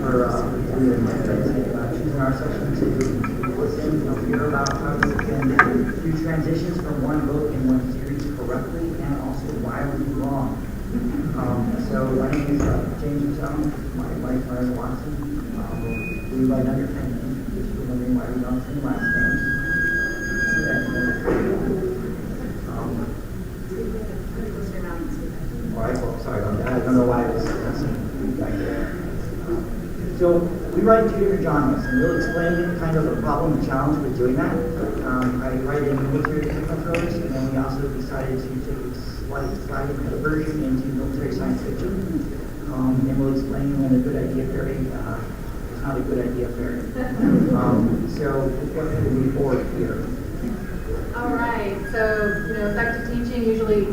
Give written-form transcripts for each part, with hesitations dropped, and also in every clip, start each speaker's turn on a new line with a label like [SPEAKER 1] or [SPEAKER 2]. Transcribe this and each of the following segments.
[SPEAKER 1] for choosing our session to listen, hear about how you can do transitions from one book in one series correctly and also wildly wrong. So my name is James Rosone. My wife, Miranda Watson. We write under pen names, which we're wondering why we don't say last names. All right, well, sorry about that. I don't know why I was back there. So we write in two different genres, and we'll explain kind of the problem and challenge with doing that. I write in military techno-thrillers, and then we also decided to take a slight version into military science fiction. And we'll explain when a good idea fairy is not a good idea fairy. So what can we move forward here?
[SPEAKER 2] All right, so effective teaching usually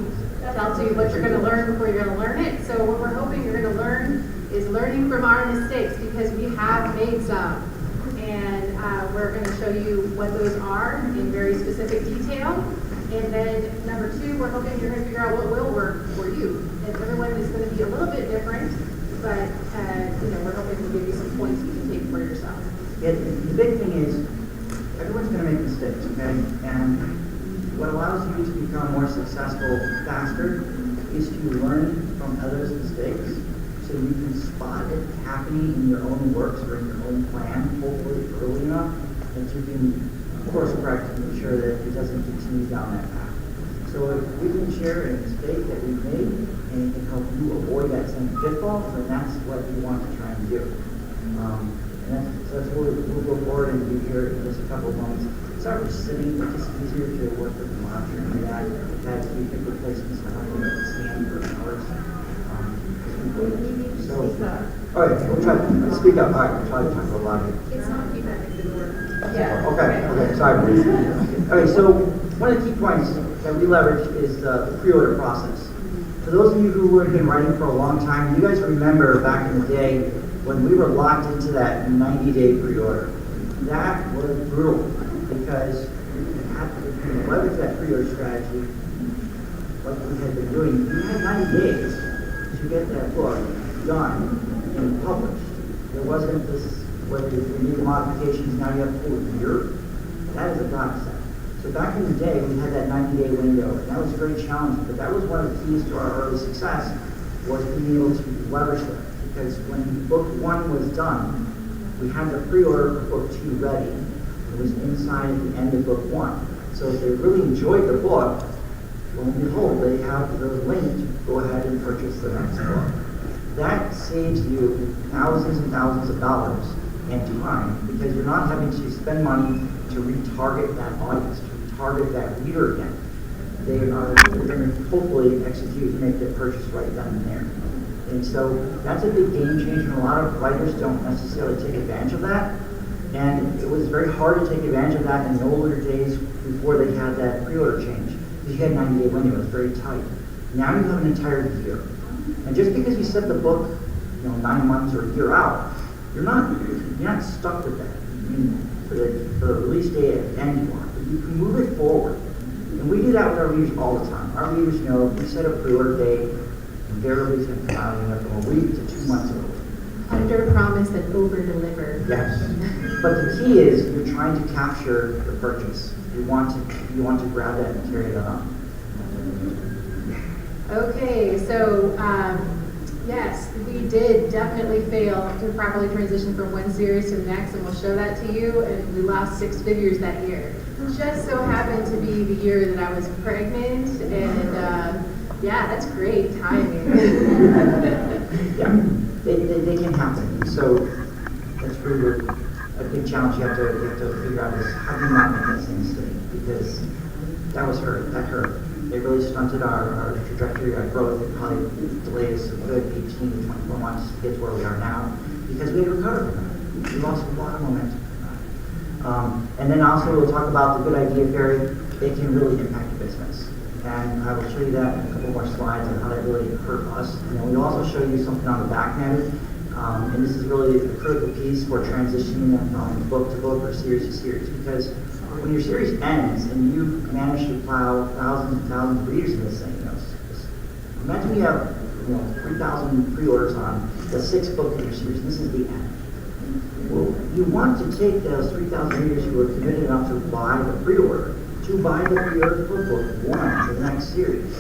[SPEAKER 2] tells you what you're going to learn before you're going to learn it. So what we're hoping you're going to learn is learning from our mistakes, because we have made some. And we're going to show you what those are in very specific detail. And then number two, we're hoping you're going to figure out what will work for you. And everyone is going to be a little bit different, but we're hoping to give you some points you can take for yourself.
[SPEAKER 1] Yeah, the big thing is everyone's going to make mistakes, okay? And what allows you to become more successful faster is to learn from others' mistakes, so you can spot it happening in your own works or in your own plan, hopefully early enough, that you can course correct to make sure that it doesn't continue down that path. So if we can share a mistake that we've made and it can help you avoid that same pitfall, then that's what we want to try and do. So that's what we'll go forward and do here in just a couple of moments. Start with sitting, it's just easier to work with the monitor and that we can replace this time with the stand for hours. All right, we'll try to speak up. All right, we'll try to talk a lot of it.
[SPEAKER 2] It's not feedback, it's the door.
[SPEAKER 1] Yeah. Okay, sorry. Okay, so one of the key points that we leverage is the pre-order process. For those of you who have been writing for a long time, you guys remember back in the day when we were locked into that 90-day pre-order. That was brutal because you had to leverage that pre-order strategy like we had been doing. You had 90 days to get that book done and published. There wasn't this, whether you need modifications, now you have a full year. That is a godsend. So back in the day, we had that 90-day window, and that was very challenging, but that was one of the keys to our early success, was being able to leverage that. Because when book one was done, we had the pre-order for book two ready. It was inside at the end of book one. So if they really enjoyed the book, lo and behold, they have the link to go ahead and purchase the next book. That saves you thousands and thousands of dollars and time, because you're not having to spend money to retarget that audience, to retarget that reader again. They're going to hopefully execute and make their purchase right then and there. And so that's a big game changer, and a lot of writers don't necessarily take advantage of that. And it was very hard to take advantage of that in the older days before they had that pre-order change. You had a 90-day window, it was very tight. Now you have an entire year. And just because you set the book 9 months or a year out, you're not stuck with that. I mean, for the release date at the end you want, but you can move it forward. And we do that with our readers all the time. Our readers know if we set a pre-order date, invariably it's going to come out from a week to 2 months early.
[SPEAKER 2] Under promise and over deliver.
[SPEAKER 1] Yes. But the key is you're trying to capture the purchase. You want to grab that and carry that on.
[SPEAKER 2] Okay, so yes, we did definitely fail to properly transition from one series to the next, and we'll show that to you. And we lost 6 figures that year. It just so happened to be the year that I was pregnant, and yeah, that's great timing.
[SPEAKER 1] Yeah, they can happen. So that's really a big challenge you have to figure out is how do you not make that same mistake? Because that hurt. It really stunted our trajectory, our growth. It probably delayed us a good 18 to 24 months to get to where we are now, because we had recovered from that. We lost a lot of momentum from that. And then also we'll talk about the good idea fairy. It can really impact your business. And I will show you that in a couple more slides on how that really hurt us. And then we'll also show you something on the back end. And this is really a critical piece for transitioning from book to book or series to series, because when your series ends and you manage to plow thousands and thousands of readers in this thing, imagine you have 3,000 pre-orders on the 6-book in your series. This is the end. Well, you want to take those 3,000 readers who are committed enough to buy the pre-order, for book 1 to the next series.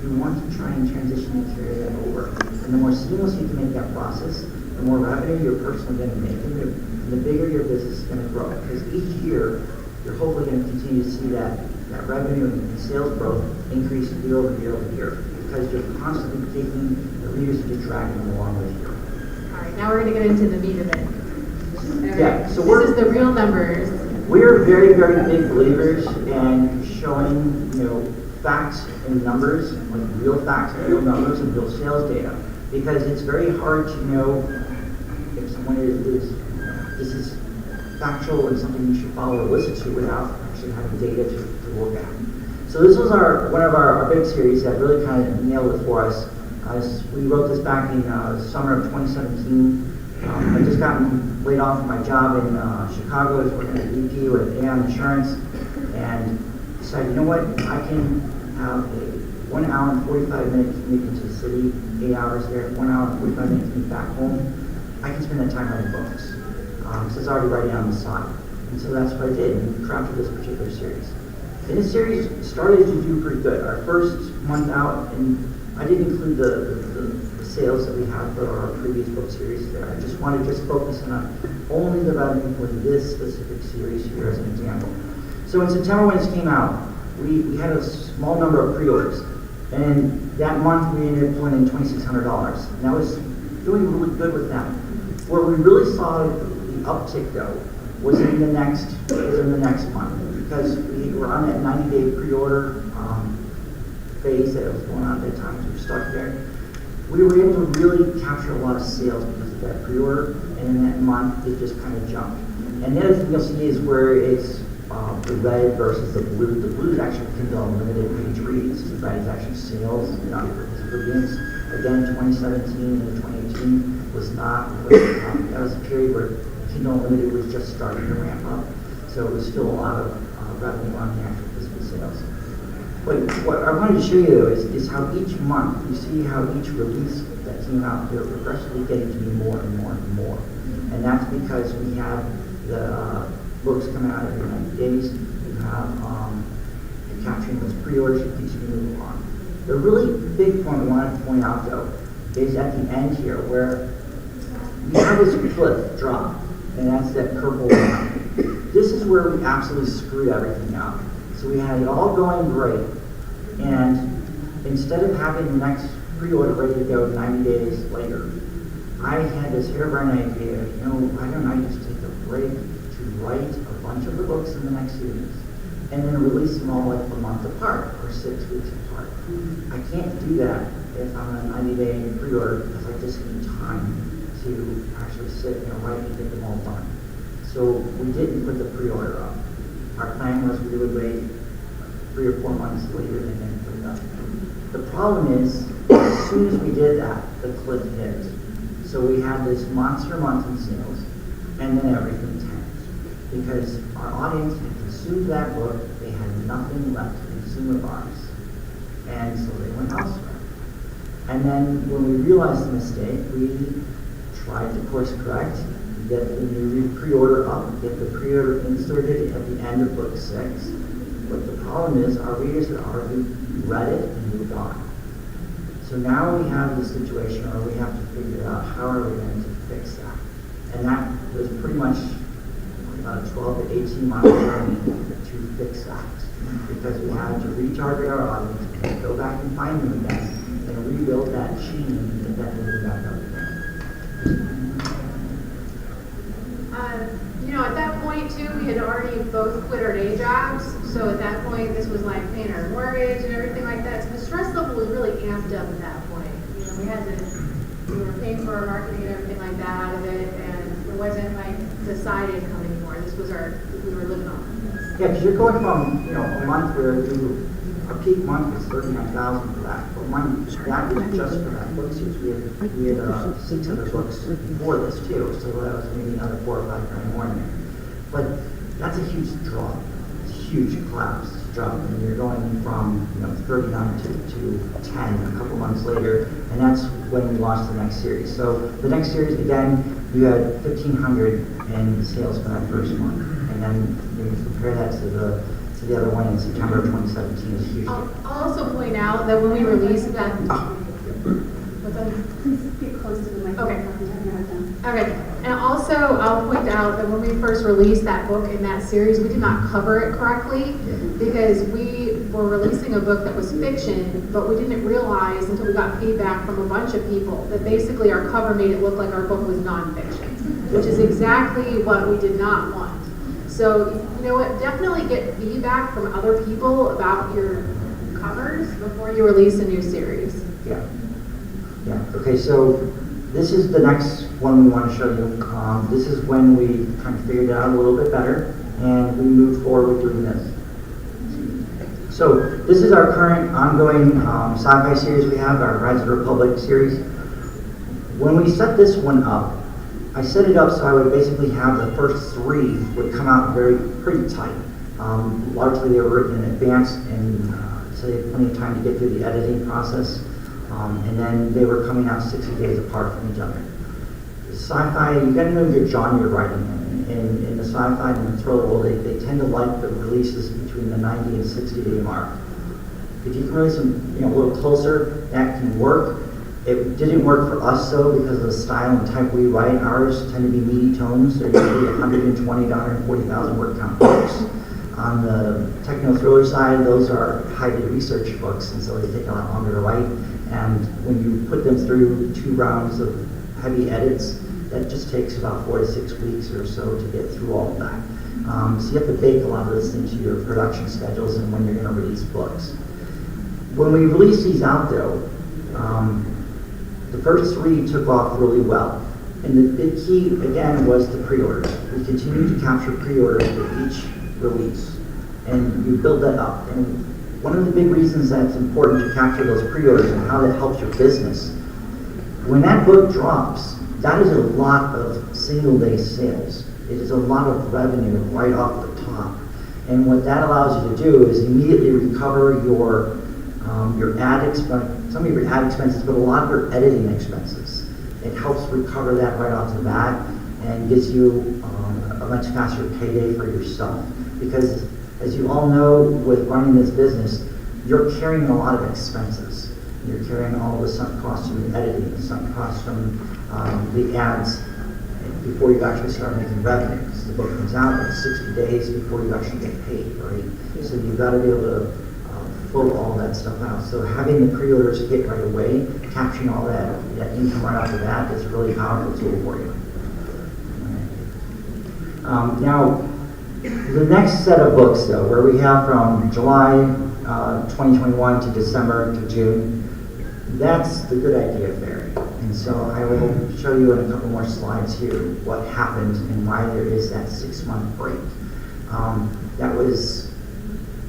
[SPEAKER 1] You want to try and transition and carry that over. And the more seamless you can make that process, the more revenue you're personally going to make, and the bigger your business is going to grow. Because each year, you're hopefully going to continue to see that revenue and sales growth increase year over year over year. Because you're constantly taking the readers and you're dragging them along with you.
[SPEAKER 2] All right, now we're going to get into the meat of it.
[SPEAKER 1] Yeah, so
[SPEAKER 2] this is the real numbers.
[SPEAKER 1] We're very, very big believers in showing, facts and numbers, like real facts and real numbers and real sales data, because it's very hard to know if someone is this is factual and something you should follow or listen to without actually having data to look at. So this was one of our big series that really kind of nailed it for us. We wrote this back in summer of 2017. I just gotten laid off from my job in Chicago. I was working at EP with Aon Insurance, and decided, you know what, I can have a 1 hour and 45 minute commute into the city, 8 hours there, 1 hour and 45 minutes commute back home. I can spend that time writing books. So it's already writing on the side. And so that's what I did, and crafted this particular series. And this series started to do pretty good. Our first month out, and I didn't include the sales that we had for our previous book series there. I just wanted to focus on only the revenue for this specific series here as an example. So in September when this came out, we had a small number of pre-orders. And that month we ended up pulling in $2,600. And that was doing really good with them. Where we really saw the uptick though was in the next month, because we were on that 90-day pre-order phase that was going on at that time. We were stuck there. We were able to really capture a lot of sales because of that pre-order, and in that month it just kind of jumped. And the other thing you'll see is where it's the red versus the blue. The blue is actually Kindle Unlimited page reads. The red is actually sales, not for games. Again, 2017 and 2018 was not. That was a period where Kindle Unlimited was just starting to ramp up, so it was still a lot of revenue on the actual physical sales. But what I wanted to show you though is how each month, you see how each release that came out, they're progressively getting to be more and more and more. And that's because we have the books come out every 90 days. You have you're capturing those pre-orders, you continue to move on. The really big point I wanted to point out though is at the end here where we have this cliff drop, and that's that purple line. This is where we absolutely screwed everything up. So we had it all going great, and instead of having the next pre-order ready to go 90 days later, I had this harebrained idea, why don't I just take a break to write a bunch of the books in the next series, and then release them all like a month apart, or 6 weeks apart. I can't do that if I'm on a 90-day pre-order, because I just need time to actually sit and write and get them all done. So we didn't put the pre-order up. Our plan was we would wait 3 or 4 months later and then put it up. The problem is, as soon as we did that, the cliff hit. So we had this monster month in sales, and then everything tanked. Because our audience had consumed that book, they had nothing left to consume of ours. And so they went elsewhere. And then when we realized the mistake, we tried to course correct, get the new pre-order up, get the pre-order inserted at the end of book 6. But the problem is our readers had already read it and moved on. So now we have this situation where we have to figure out how are we going to fix that. And that was pretty much about a 12 to 18 month journey to fix that. Because we had to retarget our audience, go back and find them again, and rebuild that chain and get that moving back up again.
[SPEAKER 2] At that point too, we had already both quit our day jobs. So at that point, this was like paying our mortgage and everything like that. So the stress level was really amped up at that point. We were paying for our marketing and everything like that out of it, and it wasn't like the side income anymore. This was we were living on.
[SPEAKER 1] Yeah, because you're going from, a month where our peak month was $39,000 for that. But that was just for that book series. We had 600 books before this too, so that was maybe another $4 or $5 grand more in there. But that's a huge drop. It's a huge collapse. jump, and you're going from 39 to 10 a couple months later, and that's when we launched the next series. So the next series, again, you had 1,500 in sales for that first month, and then you compare that to the other one in September of 2017 is huge.
[SPEAKER 2] I'll also point out that when we released that, what's that?
[SPEAKER 3] Please get close to the microphone.
[SPEAKER 2] Okay, and also I'll point out that when we first released that book in that series, we did not cover it correctly because we were releasing a book that was fiction, but we didn't realize until we got feedback from a bunch of people that basically our cover made it look like our book was nonfiction, which is exactly what we did not want. So, you know what, definitely get feedback from other people about your covers before you release a new series.
[SPEAKER 1] Yeah. Okay, so this is the next one we want to show you. This is when we kind of figured it out a little bit better, and we moved forward with doing this. So this is our current ongoing sci-fi series we have, our Rise of the Republic series. When we set this one up, I set it up so I would basically have the first three would come out pretty tight. Largely they were written in advance, and so they had plenty of time to get through the editing process. And then they were coming out 60 days apart from each other. Sci-fi, you got to know your genre you're writing in. In the sci-fi and the thriller world, they tend to like the releases between the 90 and 60 day mark. If you can release them a little closer, that can work. It didn't work for us though because of the style and type we write. Ours tend to be meaty tones. They're usually 120 to 140,000 word count books. On the techno-thriller side, those are highly researched books, and so they take a lot longer to write. And when you put them through 2 rounds of heavy edits, that just takes about 4 to 6 weeks or so to get through all of that. So you have to bake a lot of this into your production schedules and when you're going to release books. When we released these out though, the first 3 took off really well. And the big key, again, was the pre-orders. We continued to capture pre-orders with each release, and you build that up. And one of the big reasons that it's important to capture those pre-orders and how that helps your business, when that book drops, that is a lot of single-day sales. It is a lot of revenue right off the top. And what that allows you to do is immediately recover your ad expense, some of your ad expenses, but a lot of your editing expenses. It helps recover that right off the bat and gives you a much faster payday for yourself. Because as you all know, with running this business, you're carrying a lot of expenses. You're carrying all the sunk costs from the editing, the sunk costs from the ads before you actually start making revenue. Because the book comes out, it's 60 days before you actually get paid, right? So you've got to be able to pull all that stuff out. So having the pre-orders hit right away, capturing all that income right off the bat is a really powerful tool for you. Now, the next set of books, though, where we have from July 2021 to December to June, that's the Good Idea Fairy. And so I will show you in a couple more slides here what happened and why there is that 6-month break.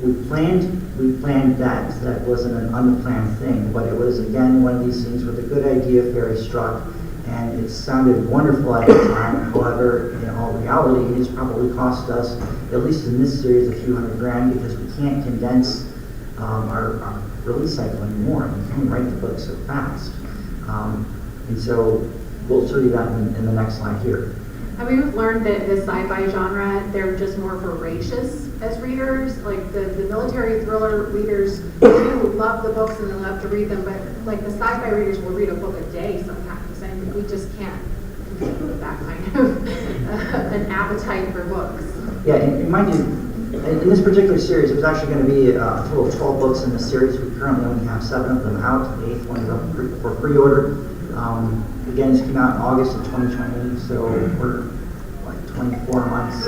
[SPEAKER 1] We planned that. That wasn't an unplanned thing, but it was, again, one of these things where the Good Idea Fairy struck, and it sounded wonderful at the time. However, in all reality, it's probably cost us, at least in this series, a few $100,000 because we can't condense our release cycle anymore. We can't write the book so fast. And so we'll show you that in the next slide here.
[SPEAKER 2] And we've learned that the sci-fi genre, they're just more voracious as readers. Like the military thriller readers do love the books and they love to read them, but like the sci-fi readers will read a book a day sometimes, and we just can't compete with that kind of an appetite for books.
[SPEAKER 1] Yeah, and mind you, in this particular series, there's actually going to be a total of 12 books in the series. We currently only have 7 of them out. The 8th one is up for pre-order. Again, this came out in August of 2020, so we're like 24 months,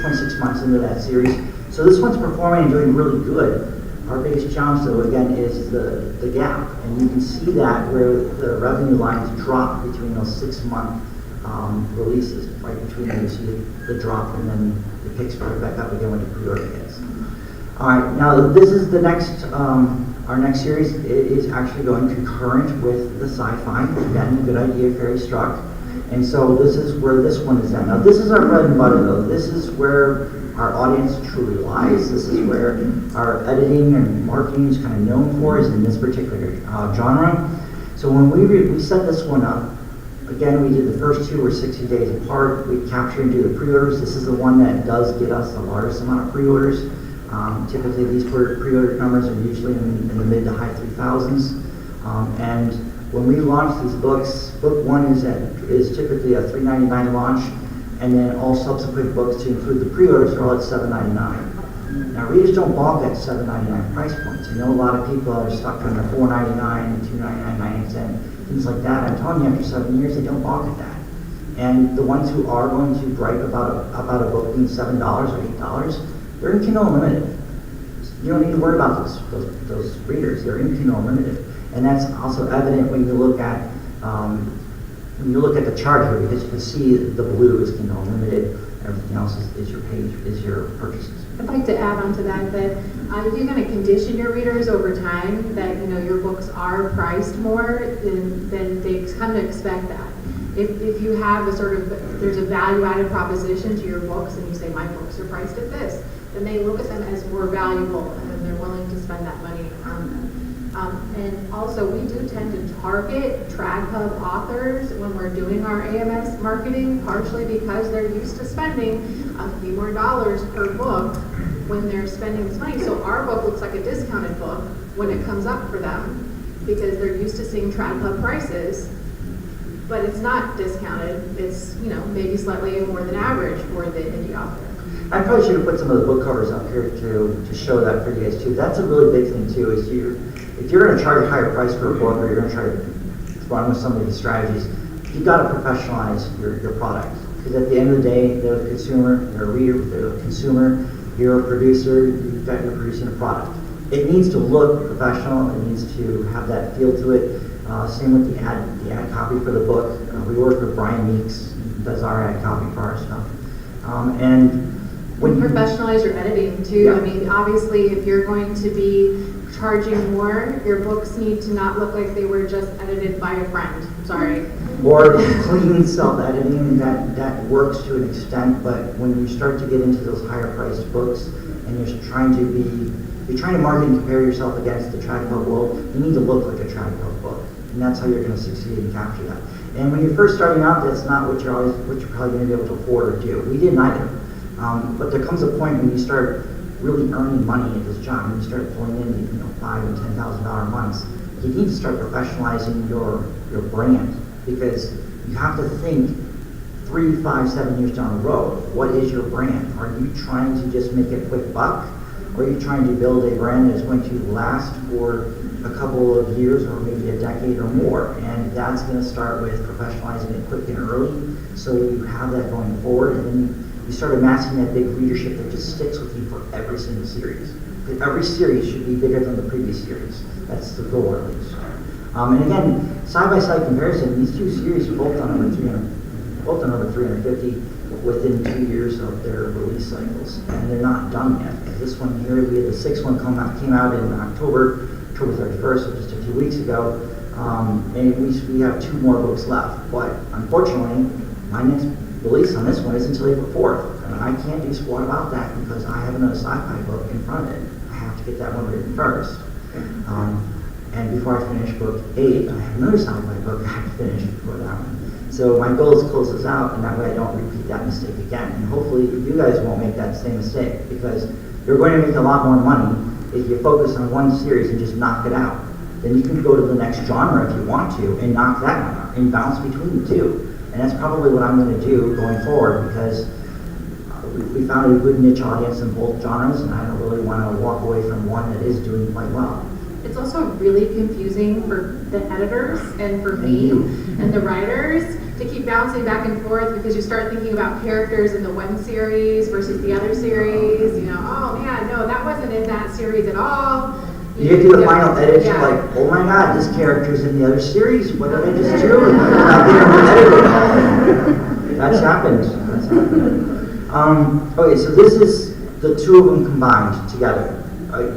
[SPEAKER 1] 26 months into that series. So this one's performing and doing really good. Our biggest challenge, though, again, is the gap. And you can see that where the revenue lines drop between those 6-month releases. Right between them, you see the drop, and then it picks right back up again when the pre-order hits. All right, now this is the next, our next series. It is actually going concurrent with the sci-fi. Again, Good Idea Fairy struck. And so this is where this one is at. Now this is our bread and butter though. This is where our audience truly lies. This is where our editing and marketing is kind of known for, is in this particular genre. So when we set this one up, again, we did the first two were 60 days apart. We capture and do the pre-orders. This is the one that does get us the largest amount of pre-orders. Typically these pre-order numbers are usually in the mid to high 3,000s. And when we launch these books, book one is typically a $3.99 launch, and then all subsequent books, to include the pre-orders, are all at $7.99. Now readers don't balk at $7.99 price points. I know a lot of people are stuck on the $4.99, $2.99, 99 cents, things like that. I'm telling you, after 7 years, they don't balk at that. And the ones who are going to gripe about a book being $7 or $8, they're in Kindle Unlimited. You don't need to worry about those readers. They're in Kindle Unlimited. And that's also evident when you look at the chart here, because you can see the blue is Kindle Unlimited, everything else is your page, is your purchases.
[SPEAKER 2] I'd like to add on to that if you're going to condition your readers over time that your books are priced more, then they come to expect that. If you have there's a value-added proposition to your books, and you say my books are priced at this, then they look at them as more valuable, and then they're willing to spend that money on them. And also, we do tend to target Trad Hub authors when we're doing our AMS marketing, partially because they're used to spending a few more dollars per book when they're spending this money. So our book looks like a discounted book when it comes up for them, because they're used to seeing Trad Hub prices, but it's not discounted. It's maybe slightly more than average for the indie author.
[SPEAKER 1] I probably should have put some of the book covers up here to show that for you guys too. That's a really big thing too, is if you're going to charge a higher price for a book, or you're going to try to run with some of these strategies, you've got to professionalize your product. Because at the end of the day, they're the consumer, you're a reader, they're a consumer, you're a producer, you're producing a product. It needs to look professional, it needs to have that feel to it. Same with the ad copy for the book. We work with Brian Meeks, who does our ad copy for our stuff. And when you
[SPEAKER 2] professionalize your editing too.
[SPEAKER 1] Yeah.
[SPEAKER 2] I mean, obviously, if you're going to be charging more, your books need to not look like they were just edited by a friend. Sorry.
[SPEAKER 1] Or clean self-editing, that works to an extent, but when you start to get into those higher priced books, and you're trying to market and compare yourself against the Trad Hub world, you need to look like a Trad Hub book, and that's how you're going to succeed and capture that. And when you're first starting out, that's not what you're probably going to be able to afford or do. We didn't either. But there comes a point when you start really earning money at this job, and you start pulling in $5,000 and $10,000 months. You need to start professionalizing your brand, because you have to think 3, 5, 7 years down the road. What is your brand? Are you trying to just make a quick buck, or are you trying to build a brand that is going to last for a couple of years or maybe a decade or more? And that's going to start with professionalizing it quick and early, so you have that going forward, and then you start amassing that big readership that just sticks with you for every single series. Every series should be bigger than the previous series. That's the goal, at least. And again, side-by-side comparison, these two series are both done over 350 within 2 years of their release cycles, and they're not done yet. This one here, we had the sixth one came out in October 31st, so just a few weeks ago, and we have 2 more books left. But unfortunately, my next release on this one is until April 4th, and I can't do squat about that because I have another sci-fi book in front of it. I have to get that one written first. And before I finish book 8, I have another sci-fi book I have to finish before that one. So my goal is to close this out, and that way I don't repeat that mistake again. And hopefully you guys won't make that same mistake, because you're going to make a lot more money if you focus on one series and just knock it out. Then you can go to the next genre if you want to and knock that one out and bounce between the two. And that's probably what I'm going to do going forward, because we found a good niche audience in both genres, and I don't really want to walk away from one that is doing quite well.
[SPEAKER 2] It's also really confusing for the editors and for me and the writers to keep bouncing back and forth, because you start thinking about characters in the one series versus the other series. Oh man, no, that wasn't in that series at all.
[SPEAKER 1] You get to the final edit, you're like, oh my god, this character's in the other series. What did I just do? And I get edited. That's happened. Okay, so this is the 2 of them combined together.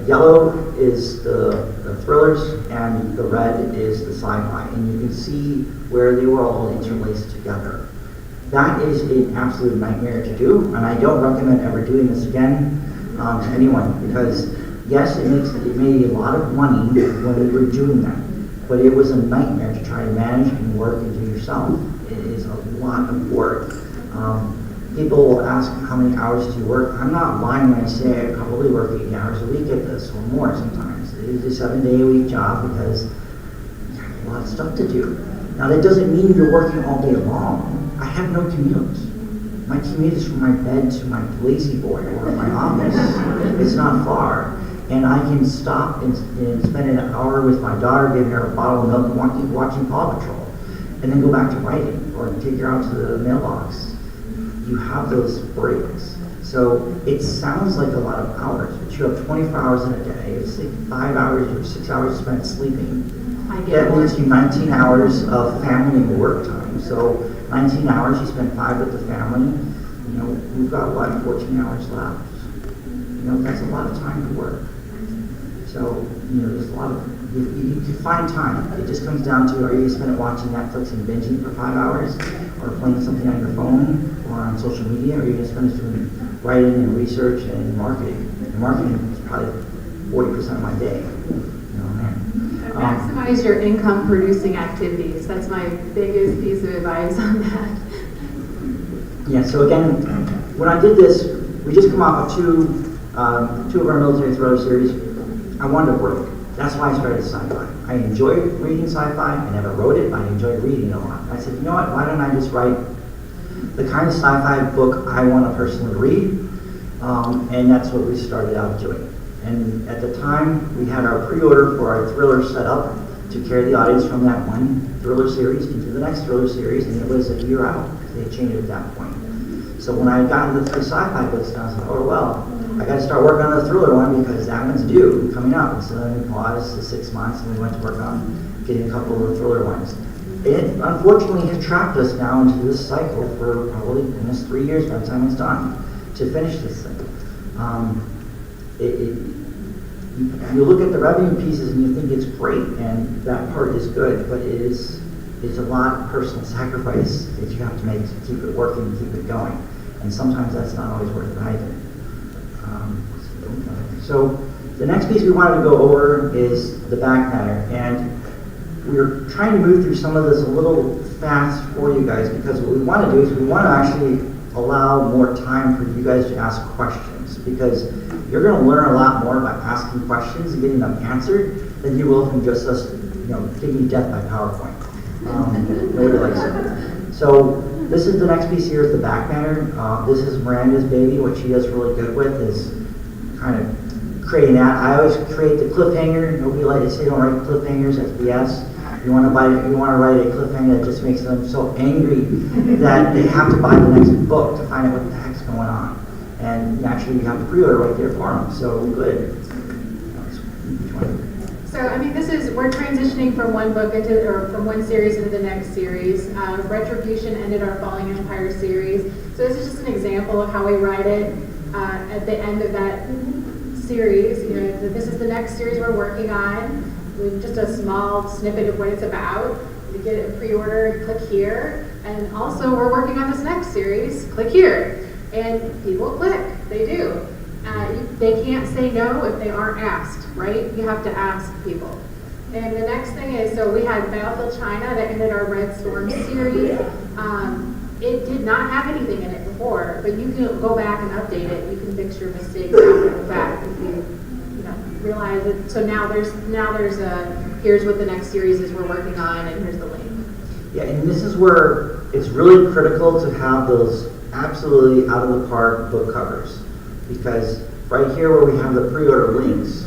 [SPEAKER 1] Yellow is the thrillers, and the red is the sci-fi. And you can see where they were all interlaced together. That is an absolute nightmare to do, and I don't recommend ever doing this again to anyone, because yes, it made a lot of money when we were doing that, but it was a nightmare to try to manage and work and do yourself. It is a lot of work. People will ask how many hours do you work. I'm not lying when I say I probably work 80 hours a week at this, or more sometimes. It is a 7-day-a-week job because you have a lot of stuff to do. Now that doesn't mean you're working all day long. I have no commute. My commute is from my bed to my lazy boy or my office. It's not far. And I can stop and spend an hour with my daughter, giving her a bottle of milk and watching Paw Patrol. And then go back to writing or take her out to the mailbox. You have those breaks. So it sounds like a lot of hours, but you have 24 hours in a day. It's like 5 hours or 6 hours spent sleeping. That leaves you 19 hours of family and work time. So 19 hours, you spend 5 with the family. You know, we've got, 14 hours left. You know, that's a lot of time to work. So, you know, there's a lot of, you can find time. It just comes down to, are you going to spend it watching Netflix and binging for 5 hours? Or playing something on your phone or on social media? Or are you going to spend it doing writing and research and marketing? And marketing is probably 40% of my day. You know, man.
[SPEAKER 2] Maximize your income producing activities. That's my biggest piece of advice on that.
[SPEAKER 1] Yeah, so again, when I did this, we just come off of two of our military thriller series. I wanted to work. That's why I started sci-fi. I enjoyed reading sci-fi. I never wrote it, but I enjoyed reading a lot. I said, you know what, why don't I just write the kind of sci-fi book I want to personally read? And that's what we started out doing. And at the time, we had our pre-order for our thriller set up to carry the audience from that one thriller series into the next thriller series, and it was a year out. They had changed it at that point. So when I got into the sci-fi books, I was like, oh, well, I got to start working on the thriller one because that one's due, coming up. And so then we paused the 6 months and we went to work on getting a couple of the thriller ones. It unfortunately has trapped us now into this cycle for probably almost 3 years by the time it's done to finish this thing. You look at the revenue pieces and you think it's great, and that part is good, but it's a lot of personal sacrifice that you have to make to keep it working and keep it going. And sometimes that's not always worth it either. So the next piece we wanted to go over is the back matter, and we're trying to move through some of this a little fast for you guys because what we want to do is we want to actually allow more time for you guys to ask questions, because you're going to learn a lot more by asking questions and getting them answered than you will from just us, giving you death by PowerPoint. Nobody likes it. So this is the next piece here is the back matter. This is Miranda's baby. What she does really good with is kind of creating that. I always create the cliffhanger. Nobody likes to say don't write cliffhangers. That's BS. You want to write a cliffhanger that just makes them so angry that they have to buy the next book to find out what the heck's going on. And naturally, you have the pre-order right there for them. So good.
[SPEAKER 2] So, we're transitioning from one book from one series into the next series. Retribution ended our Falling Empire series. So this is just an example of how we write it at the end of that series. This is the next series we're working on. With just a small snippet of what it's about. To get a pre-order, click here. And also, we're working on this next series. Click here. And people click. They do. They can't say no if they aren't asked, right? You have to ask people. And the next thing is, so we had Battlefield China that ended our Red Storm series. It did not have anything in it before, but you can go back and update it. You can fix your mistakes after the fact if you realize it. So now there's here's what the next series is we're working on, and here's the link.
[SPEAKER 1] Yeah, and this is where it's really critical to have those absolutely out of the park book covers, because right here where we have the pre-order links,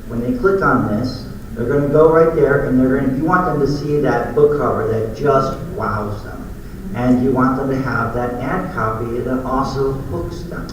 [SPEAKER 1] when they click on this, they're going to go right there, and you want them to see that book cover that just wows them, and you want them to have that ad copy that also hooks them.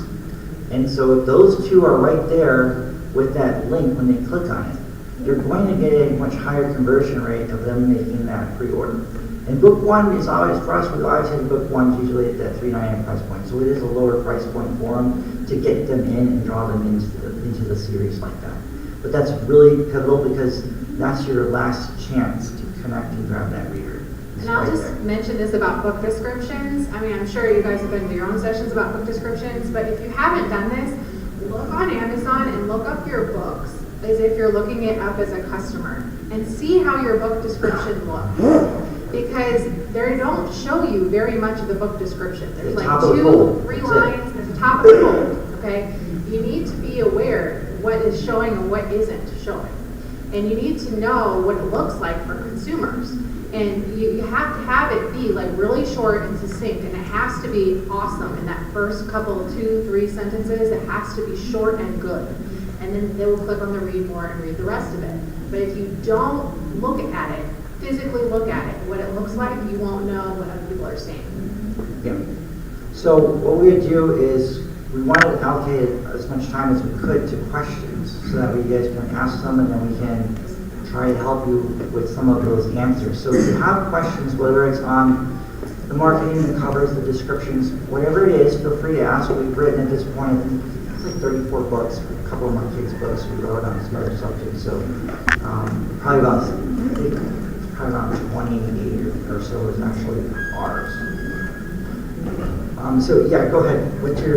[SPEAKER 1] And so if those two are right there with that link when they click on it, you're going to get a much higher conversion rate of them making that pre-order. And book one is always, for us, we always say book one is usually at that $3.99 price point. So it is a lower price point for them to get them in and draw them into the series like that. But that's really pivotal because that's your last chance to connect and grab that reader. It's
[SPEAKER 2] And I'll
[SPEAKER 1] right
[SPEAKER 2] just
[SPEAKER 1] there.
[SPEAKER 2] mention this about book descriptions. I mean, I'm sure you guys have been to your own sessions about book descriptions, but if you haven't done this, look on Amazon and look up your books as if you're looking it up as a customer and see how your book description looks. Because they don't show you very much of the book description. There's
[SPEAKER 1] The
[SPEAKER 2] like
[SPEAKER 1] top of the
[SPEAKER 2] 2,
[SPEAKER 1] fold.
[SPEAKER 2] 3
[SPEAKER 1] That's
[SPEAKER 2] lines at the top of the fold, okay? You need to be aware what is showing and what isn't showing. And you need to know what it looks like for consumers. And you have to have it be like really short and succinct, and it has to be awesome in that first couple, 2, 3 sentences. It has to be short and good. And then they will click on the read more and read the rest of it. But if you don't look at it, physically look at it, what it looks like, you won't know what other people are saying.
[SPEAKER 1] Yeah. So what we would do is we wanted to allocate as much time as we could to questions so that you guys can ask them and then we can try to help you with some of those answers. So if you have questions, whether it's on the marketing, the covers, the descriptions, whatever it is, feel free to ask. We've written at this point, I think it's like 34 books, a couple of my kids' books we wrote on some other subjects. So probably around 28 or so is actually ours. So yeah, go ahead. What's your...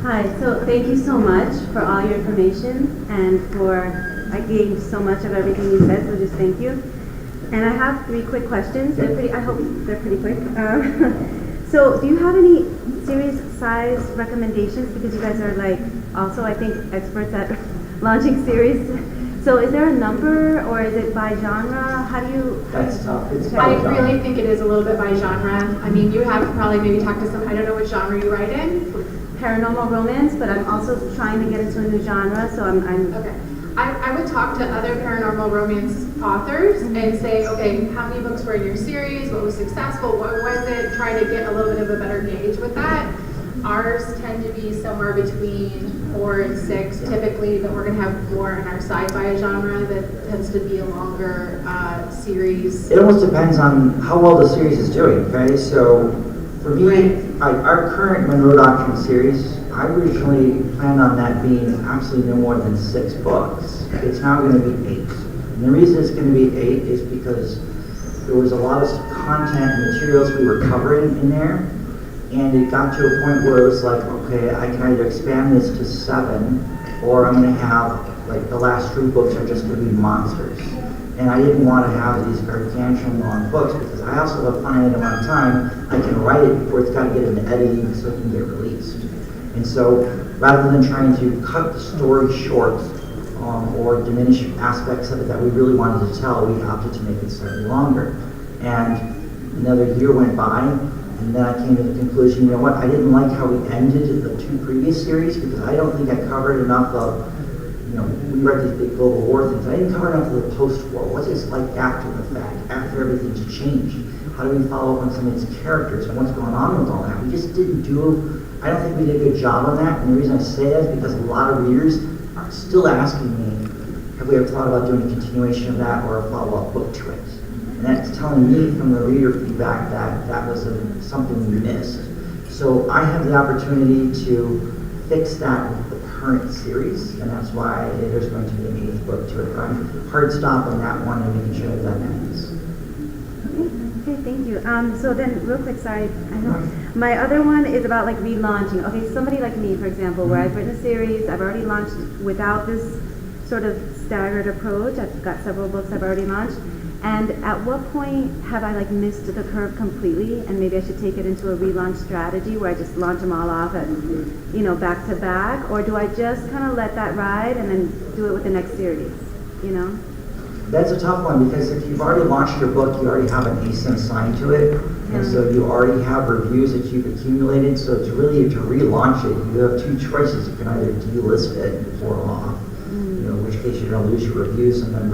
[SPEAKER 3] Hi, so thank you so much for all your information and I gained so much of everything you said, so just thank you. And I have 3 quick questions. I hope they're pretty quick. So do you have any series size recommendations? Because you guys are like also, I think, experts at launching series. So is there a number or is it by genre? How do you...
[SPEAKER 1] That's tough. It's by
[SPEAKER 2] I
[SPEAKER 1] genre.
[SPEAKER 2] really think it is a little bit by genre. I mean, you have to probably maybe talk to some, I don't know what genre you write in.
[SPEAKER 3] Paranormal romance, but I'm also trying to get into a new genre, so I'm
[SPEAKER 2] Okay. I would talk to other paranormal romance authors and say, okay, how many books were in your series? What was successful? What was it? Try to get a little bit of a better gauge with that. Ours tend to be somewhere between 4 and 6 typically, but we're going to have more in our sci-fi genre that tends to be a longer series.
[SPEAKER 1] It almost depends on how well the series is doing, okay? So for me, our current Monroe Doctrine series, I originally planned on that being absolutely no more than 6 books. It's now going to be 8. And the reason it's going to be 8 is because there was a lot of content and materials we were covering in there, and it got to a point where it was like, okay, I can either expand this to 7, or I'm going to have, like, the last 3 books are just going to be monsters. And I didn't want to have these gargantuan long books because I also have a finite amount of time. I can write it before it's got to get into editing so it can get released. And so rather than trying to cut the story short or diminish aspects of it that we really wanted to tell, we opted to make it slightly longer. And another year went by, and then I came to the conclusion, you know what, I didn't like how we ended the 2 previous series because I don't think I covered enough of, you know, we read these big global war things. I didn't cover enough of the post-war. What's it like after the fact, after everything's changed? How do we follow up on some of these characters and what's going on with all that? We just didn't do, I don't think we did a good job on that. And the reason I say that is because a lot of readers are still asking me, have we ever thought about doing a continuation of that or a follow-up book to it? And that's telling me from the reader feedback that that was something we missed. So I have the opportunity to fix that with the current series, and that's why there's going to be an 8th book to it. I'm hard stop on that one and making sure that ends.
[SPEAKER 3] Okay, thank you. So then, real quick, sorry, I know. My other one is about like relaunching. Okay, somebody like me, for example, where I've written a series, I've already launched without this sort of staggered approach. I've got several books I've already launched. And at what point have I like missed the curve completely, and maybe I should take it into a relaunch strategy where I just launch them all off at, you know, back to back, or do I just kind of let that ride and then do it with the next series, you know?
[SPEAKER 1] That's a tough one because if you've already launched your book, you already have an ASIN signed to it, and so you already have reviews that you've accumulated. So it's really to relaunch it. You have 2 choices. You can either delist it or off, you know, in which case you're going to lose your reviews and then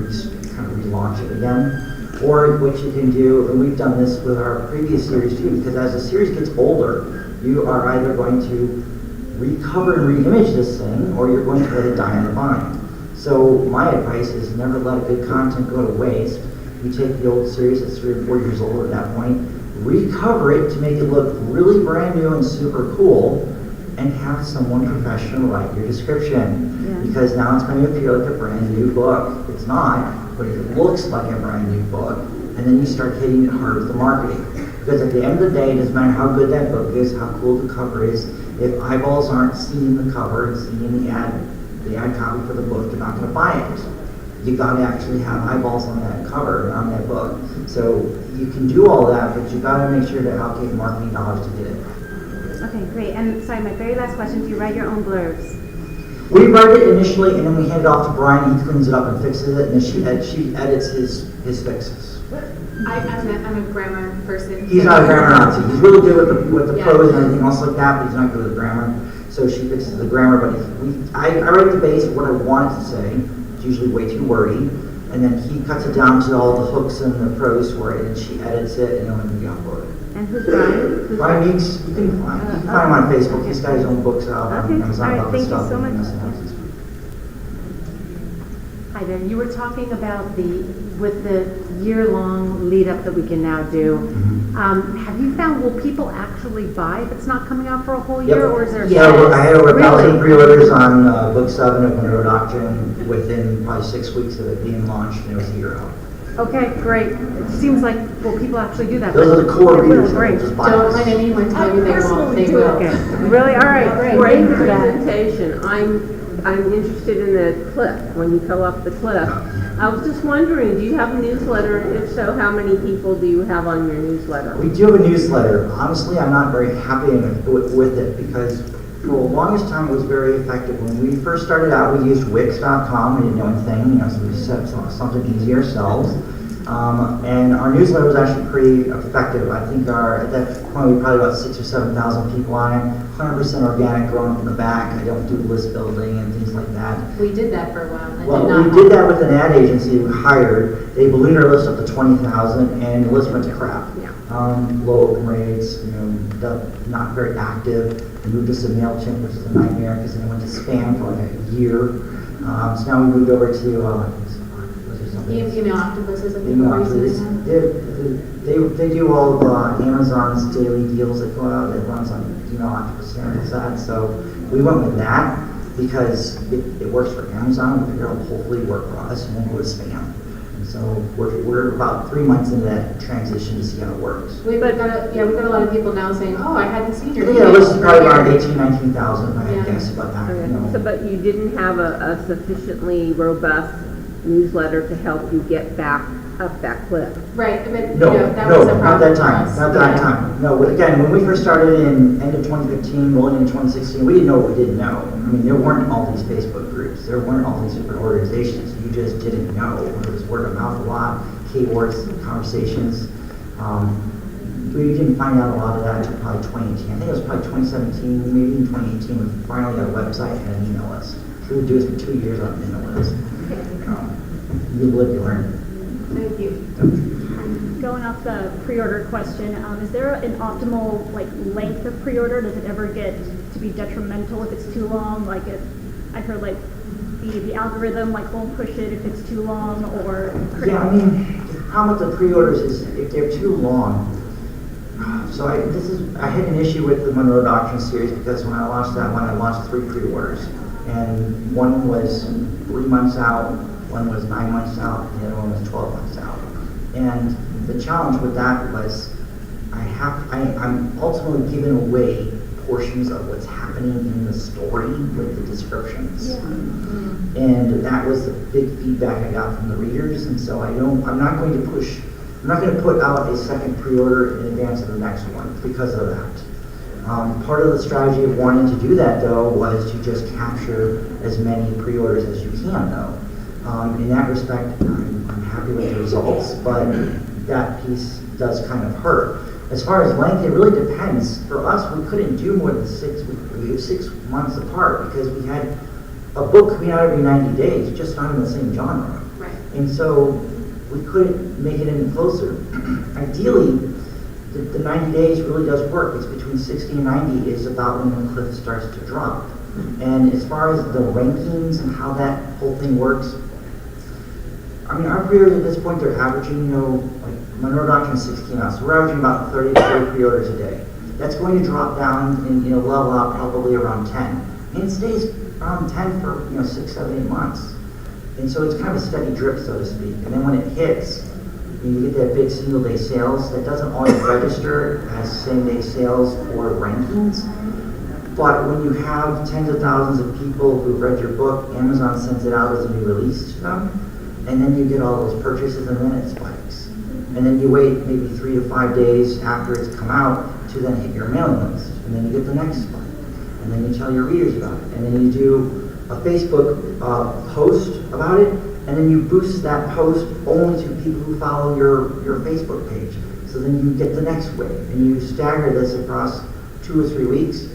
[SPEAKER 1] kind of relaunch it again. Or what you can do, and we've done this with our previous series too, because as the series gets older, you are either going to recover and re-image this thing, or you're going to let it die on the vine. So my advice is never let good content go to waste, We take the old series that's 3 or 4 years old at that point, recover it to make it look really brand new and super cool, and have someone professional write your description.
[SPEAKER 3] Yeah.
[SPEAKER 1] Because now it's going to appear like a brand new book. It's not, but it looks like a brand new book. And then you start hitting it hard with the marketing. Because at the end of the day, it doesn't matter how good that book is, how cool the cover is, if eyeballs aren't seeing the cover and seeing the ad copy for the book, they're not going to buy it. You got to actually have eyeballs on that cover, on that book. So you can do all that, but you got to make sure to allocate marketing dollars to get it.
[SPEAKER 3] Okay, great. And sorry, my very last question, do you write your own blurbs?
[SPEAKER 1] We write it initially, and then we hand it off to Brian. He cleans it up and fixes it, and then she edits his fixes.
[SPEAKER 2] I'm a grammar person.
[SPEAKER 1] He's not a grammar Nazi. He's really good with the
[SPEAKER 2] Yeah.
[SPEAKER 1] prose and everything else like that, but he's not good with grammar. So she fixes the grammar, but I write the base of what I want it to say. It's usually way too wordy, and then he cuts it down to all the hooks and the prose for it, and she edits it, and then we can upload it.
[SPEAKER 3] And who's Brian?
[SPEAKER 1] Brian Meeks, you can find him on Facebook. He's got his own books out on
[SPEAKER 3] Okay.
[SPEAKER 1] Amazon.
[SPEAKER 3] All right,
[SPEAKER 1] about
[SPEAKER 3] thank you
[SPEAKER 1] stuff
[SPEAKER 3] so
[SPEAKER 1] and
[SPEAKER 3] much.
[SPEAKER 1] everything else.
[SPEAKER 4] Hi there. You were talking about with the year-long lead-up that we can now do. Have you found, will people actually buy if it's not coming out for a whole year,
[SPEAKER 1] Yep.
[SPEAKER 4] or is there?
[SPEAKER 1] Yeah, I had over 1,000
[SPEAKER 4] Really?
[SPEAKER 1] pre-orders on book 7 of Monroe Doctrine within probably 6 weeks of it being launched, and it was a year out.
[SPEAKER 4] Okay, great. It seems like, well, people actually do that.
[SPEAKER 1] Those are the core
[SPEAKER 4] It will,
[SPEAKER 1] readers that
[SPEAKER 4] great.
[SPEAKER 1] just buy
[SPEAKER 2] Don't
[SPEAKER 1] this.
[SPEAKER 2] let anyone tell you they won't. They will.
[SPEAKER 4] Okay. Really? All right, great.
[SPEAKER 5] Great
[SPEAKER 4] Thank you for that.
[SPEAKER 5] presentation. I'm interested in the cliff, when you fell off the cliff. I was just wondering, do you have a newsletter? If so, how many people do you have on your newsletter?
[SPEAKER 1] We do have a newsletter. Honestly, I'm not very happy with it because for the longest time it was very effective. When we first started out, we used Wix.com. We didn't know anything, so we set something easy ourselves. And our newsletter was actually pretty effective. I think at that point we were probably about 6,000 or 7,000 people on it. 100% organic, growing up in the back. I don't do list building and things like that.
[SPEAKER 2] We did that for a while. And it
[SPEAKER 1] Well,
[SPEAKER 2] did not
[SPEAKER 1] we did that with an ad agency we hired. They ballooned our list up to 20,000, and the list went to crap.
[SPEAKER 5] Yeah.
[SPEAKER 1] Low open rates, not very active. We moved us to MailChimp, which is a nightmare because then it went to spam for like a year. So now we moved over to
[SPEAKER 2] Email octopuses, I think
[SPEAKER 1] Email
[SPEAKER 2] we're using
[SPEAKER 1] Octopus.
[SPEAKER 2] now.
[SPEAKER 1] They do all of Amazon's daily deals that go out. It runs on Email Octopus and that. So we went with that because it works for Amazon. We figured it'll hopefully work for us and won't go to spam. And so we're about 3 months into that transition to see how it works.
[SPEAKER 2] We've got a lot of people now saying, oh, I hadn't seen your
[SPEAKER 1] Yeah,
[SPEAKER 2] email.
[SPEAKER 1] this is probably around 18,000, 19,000, I
[SPEAKER 2] Yeah.
[SPEAKER 1] guess, about that.
[SPEAKER 5] Okay. So, but you didn't have a sufficiently robust newsletter to help you get back up that cliff?
[SPEAKER 2] Right, but
[SPEAKER 1] No,
[SPEAKER 2] that was a
[SPEAKER 1] not
[SPEAKER 2] problem
[SPEAKER 1] that
[SPEAKER 2] for
[SPEAKER 1] time,
[SPEAKER 2] us.
[SPEAKER 1] not that
[SPEAKER 2] Yeah.
[SPEAKER 1] time. No, again, when we first started in end of 2015, rolling into 2016, we didn't know what we didn't know. I mean, there weren't all these Facebook groups, there weren't all these different organizations. You just didn't know. It was word of mouth a lot, keywords, conversations. We didn't find out a lot of that until probably 2018. I think it was probably 2017, maybe in 2018, we finally got a website and an email list. We would do this for 2 years on an email list. You live, you learn.
[SPEAKER 2] Thank you.
[SPEAKER 6] Going off the pre-order question, is there an optimal length of pre-order? Does it ever get to be detrimental if it's too long? I heard the algorithm won't push it if it's too long, or
[SPEAKER 1] Yeah, I mean, the problem with the pre-orders is if they're too long. So I had an issue with the Monroe Doctrine series because when I launched that one, I launched 3 pre-orders, and one was 3 months out, one was 9 months out, and the other one was 12 months out. And the challenge with that was I'm ultimately giving away portions of what's happening in the story with the descriptions.
[SPEAKER 6] Yeah.
[SPEAKER 1] And that was the big feedback I got from the readers, and so I'm not going to put out a second pre-order in advance of the next one because of that. Part of the strategy of wanting to do that, though, was to just capture as many pre-orders as you can, though. In that respect, I'm happy with the results, but that piece does kind of hurt. As far as length, it really depends. For us, we couldn't do more than 6 months apart because we had a book coming out every 90 days, just not in the same genre.
[SPEAKER 2] Right.
[SPEAKER 1] And so we couldn't make it any closer. Ideally, the 90 days really does work. It's between 60 and 90 is about when the cliff starts to drop. And as far as the rankings and how that whole thing works, I mean, our pre-orders at this point, they're averaging, like Monroe Doctrine 16 out, so we're averaging about 30 to 40 pre-orders a day. That's going to drop down and, level out probably around 10. And it stays around 10 for, 6, 7, 8 months. And so it's kind of a steady drip, so to speak. And then when it hits, you get that big single day sales. That doesn't always register as same day sales or rankings. But when you have tens of thousands of people who've read your book, Amazon sends it out as a new release to them. And then you get all those purchases and then it spikes. And then you wait maybe 3 to 5 days after it's come out to then hit your mailing list. And then you get the next spike. And then you tell your readers about it. And then you do a Facebook post about it. And then you boost that post only to people who follow your Facebook page. So then you get the next wave. And you stagger this across 2 or 3 weeks.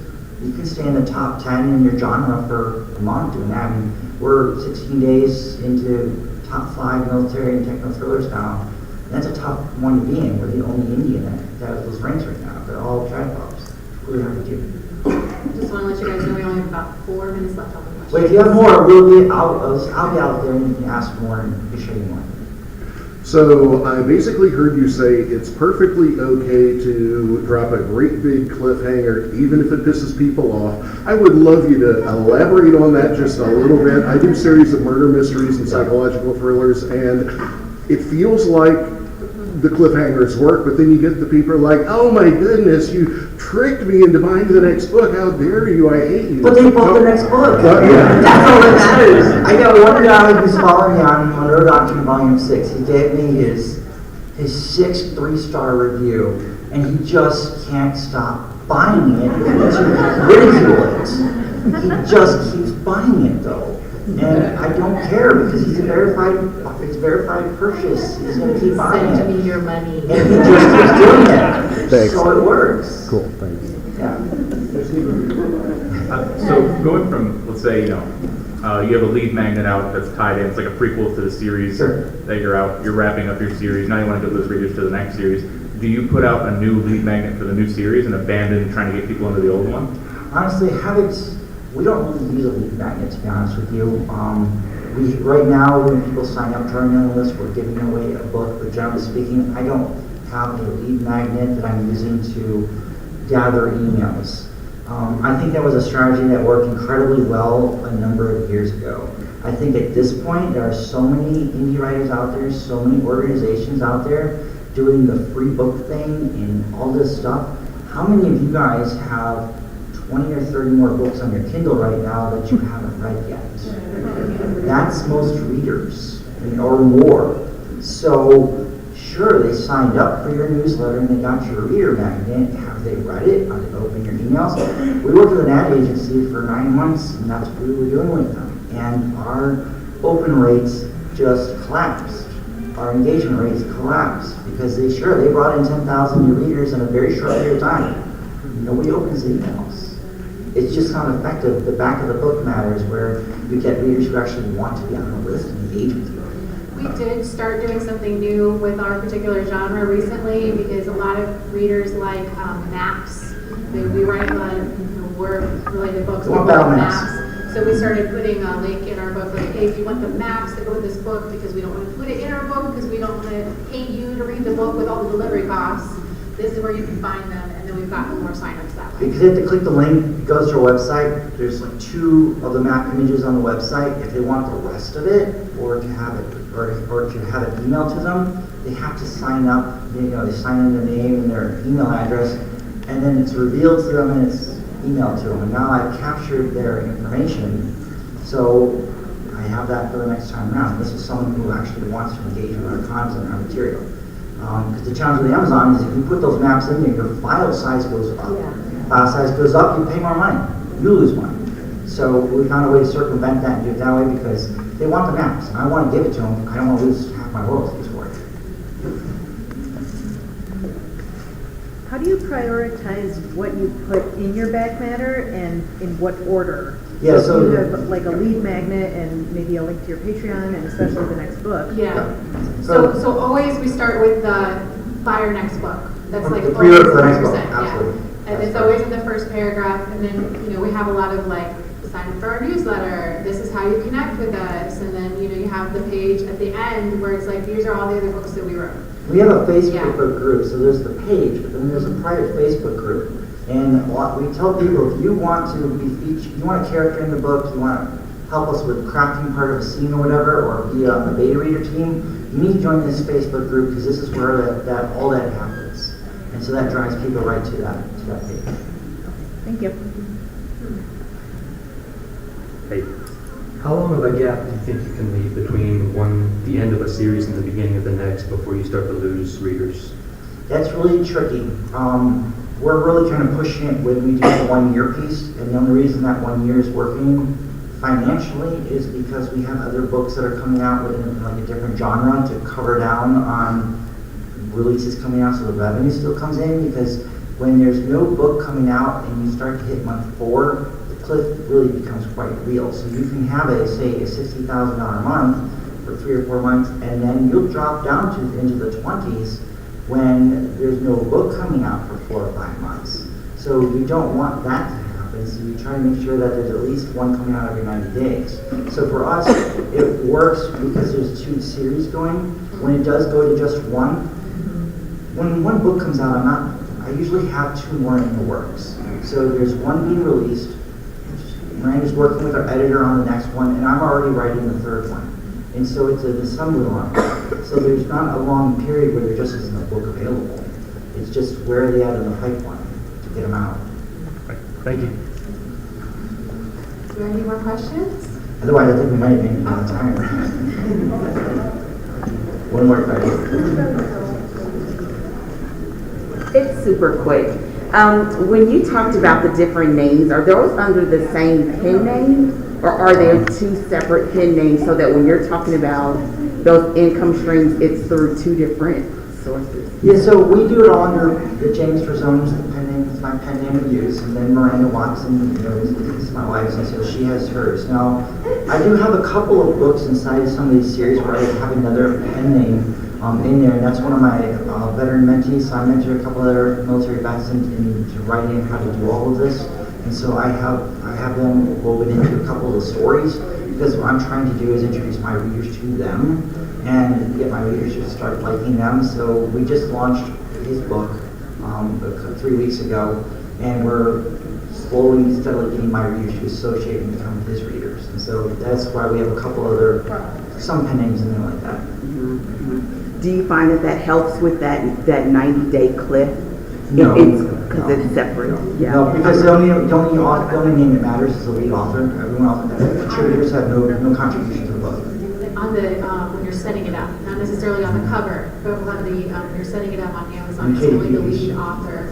[SPEAKER 1] You can stay in the top 10 in your genre for a month doing that. I mean, we're 16 days into top 5 military and techno thrillers now. And that's a tough one to be in. We're the only Indian that has those ranks right now. They're all trad pops. Really hard to do.
[SPEAKER 2] Just want to let you guys know we only have about 4 minutes left on the question.
[SPEAKER 1] Wait, if you have more, I'll be out there and you can ask more and we can show you more.
[SPEAKER 7] So I basically heard you say it's perfectly okay to drop a great big cliffhanger, even if it pisses people off. I would love you to elaborate on that just a little bit. I do series of murder mysteries and psychological thrillers, and it feels like the cliffhangers work, but then you get the people like, oh my goodness, you tricked me into buying the next book. How dare you? I hate you.
[SPEAKER 1] But they bought the next book.
[SPEAKER 7] Yeah.
[SPEAKER 1] That's all that matters. I got one guy who's following me on Monroe Doctrine Volume 6. He gave me his 6th 3-star review, and he just can't stop buying it to ridicule it. He just keeps buying it though. And I don't care because it's a verified purchase. He's going to keep buying
[SPEAKER 2] Send
[SPEAKER 1] it.
[SPEAKER 2] me your money.
[SPEAKER 1] And he just keeps doing it.
[SPEAKER 7] Thanks.
[SPEAKER 1] So it works.
[SPEAKER 7] Cool, thanks.
[SPEAKER 1] Yeah.
[SPEAKER 8] So going from, let's say, you have a lead magnet out that's tied in, it's like a prequel to the series
[SPEAKER 1] Sure.
[SPEAKER 8] that you're wrapping up your series, now you want to go those readers to the next series. Do you put out a new lead magnet for the new series and abandon trying to get people into the old one?
[SPEAKER 1] Honestly, we don't really use a lead magnet, to be honest with you. Right now, when people sign up to our mailing list, we're giving away a book, but generally speaking, I don't have a lead magnet that I'm using to gather emails. I think that was a strategy that worked incredibly well a number of years ago. I think at this point, there are so many indie writers out there, so many organizations out there doing the free book thing and all this stuff. How many of you guys have 20 or 30 more books on your Kindle right now that you haven't read yet? That's most readers, or more. So, sure, they signed up for your newsletter and they got your reader magnet. Have they read it? Have they opened your emails? We worked with an ad agency for 9 months, and that's what we were doing with them. And our open rates just collapsed. Our engagement rates collapsed because they brought in 10,000 new readers in a very short period of time. Nobody opens the emails. It's just not effective. The back of the book matters, where you get readers who actually want to be on the list and engage with you.
[SPEAKER 2] We did start doing something new with our particular genre recently because a lot of readers like maps. We write war-related books with maps. So we started putting a link in our book, like, hey, if you want the maps that go with this book, because we don't want to put it in our book, because we don't want to pay you to read the book with all the delivery costs, this is where you can find them, and then we've gotten more signups that way.
[SPEAKER 1] Because you have to click the link, it goes to our website. There's like 2 of the map images on the website. If they want the rest of it, or to have it emailed to them, they have to sign up. They sign in their name and their email address, and then it's revealed to them and it's emailed to them. And now I've captured their information, so I have that for the next time around. This is someone who actually wants to engage with our content and our material. Because the challenge with Amazon is if you put those maps in there, your file size goes up.
[SPEAKER 2] Yeah.
[SPEAKER 1] File size goes up, you pay more money. You lose money. So we found a way to circumvent that and do it that way because they want the maps. And I want to give it to them. I don't want to lose half my royalties for it.
[SPEAKER 9] How do you prioritize what you put in your back matter and in what order?
[SPEAKER 1] Yeah, so
[SPEAKER 9] you have like a lead magnet and maybe a link to your Patreon and especially the next book.
[SPEAKER 2] Yeah. So always we start with the buy our next book. That's like
[SPEAKER 1] the pre-order for the next
[SPEAKER 2] 100%,
[SPEAKER 1] book.
[SPEAKER 2] yeah.
[SPEAKER 1] Absolutely.
[SPEAKER 2] And it's always in the first paragraph, and then we have a lot of like sign up for our newsletter. This is how you connect with us. And then, you have the page at the end where it's like, these are all the other books that we wrote.
[SPEAKER 1] We have a Facebook
[SPEAKER 2] Yeah.
[SPEAKER 1] group, so there's the page, but then there's a private Facebook group. And we tell people, if you want to be featured, you want a character in the book, you want to help us with crafting part of a scene or whatever, or be on the beta reader team, you need to join this Facebook group because this is where that all that happens. And so that drives people right to that page.
[SPEAKER 6] Thank you.
[SPEAKER 10] Hey, how long of a gap do you think you can leave between the end of a series and the beginning of the next before you start to lose readers?
[SPEAKER 1] That's really tricky. We're really kind of pushing it when we do the 1 year piece, and the only reason that 1 year is working financially is because we have other books that are coming out within like a different genre to cover down on releases coming out, so the revenue still comes in. Because when there's no book coming out and you start to hit month 4, the cliff really becomes quite real. So you can have a $60,000 a month for 3 or 4 months, and then you'll drop down to into the 20s when there's no book coming out for 4 or 5 months. So we don't want that to happen, so we try to make sure that there's at least one coming out every 90 days. So for us, it works because there's 2 series going. When it does go to just one, when one book comes out, I usually have 2 more in the works. So there's one being released, Miranda's working with our editor on the next one, and I'm already writing the 3rd one. And so it's an assembly line. So there's not a long period where there just isn't a book available. It's just where are they at in the pipeline to get them out.
[SPEAKER 10] Thank you.
[SPEAKER 2] Is there any more questions?
[SPEAKER 1] Otherwise, I think we might have been out of time. One more question.
[SPEAKER 11] It's super quick. When you talked about the different names, are those under the same pen name? Or are there 2 separate pen names so that when you're talking about those income streams, it's through 2 different sources?
[SPEAKER 1] Yeah, so we do it all under the James Rosone is the pen name, it's my pen name we use, and then Miranda Watson, is my wife's, and so she has hers. Now, I do have a couple of books inside of some of these series where I have another pen name in there, and that's one of my veteran mentees. So I mentor a couple other military vets into writing how to do all of this. And so I have them woven into a couple of the stories, because what I'm trying to do is introduce my readers to them and get my readers to start liking them. So we just launched his book 3 weeks ago, and we're slowly, steadily getting my readers to associate and become his readers. And so that's why we have a couple other, some pen names in there like that.
[SPEAKER 11] Mm-hmm. Do you find that helps with that 90-day cliff?
[SPEAKER 1] No.
[SPEAKER 11] Because it's separate. Yeah.
[SPEAKER 1] No, because the only name that matters is the lead author. Everyone else, the contributors have no contribution to the book.
[SPEAKER 2] On the when you're setting it up, not necessarily on the cover, but on the when you're setting it up on Amazon, it's only the lead author.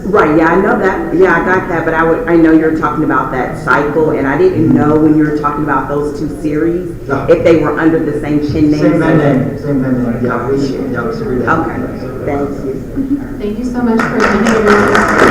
[SPEAKER 11] Right, yeah, I know that. Yeah, I got that, but I know you're talking about that cycle, and I didn't know when you were talking about those 2 series if they were under the same pen name.
[SPEAKER 1] Same pen name. Yeah, we agree.
[SPEAKER 11] Okay, thank you.
[SPEAKER 2] Thank you so much for attending.